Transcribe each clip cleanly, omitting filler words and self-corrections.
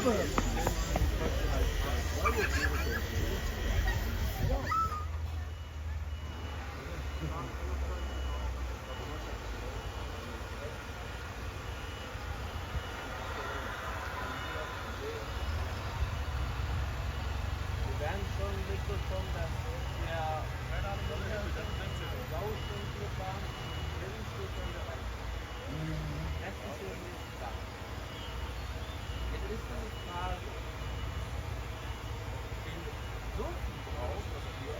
werden schon mitbekommen, dass der Sauschulclub war, Trainingsclub und der Rest. Das ist so nicht klar. Jetzt ist die Frage, den Soßen drauf, was wir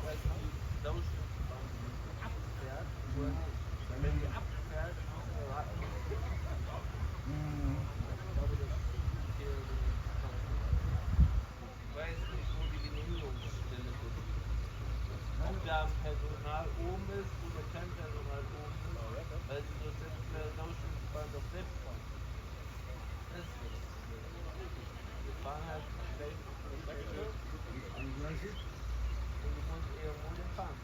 als die Sauschulclub abfährt, oder nicht. Wenn die abfährt, muss man warten, bis sie abfährt. Ich glaube, das ist hier so ein Ich weiß nicht, wo die Genehmigungsstelle ist. Ob da Personal oben ist oder kein Personal oben ist, weil sie so selbst Sauschulbahn doch selbst fahren. Das ist das Problem. Wir fahren halt gleich auf die Strecke und du musst irgendwo den fahren.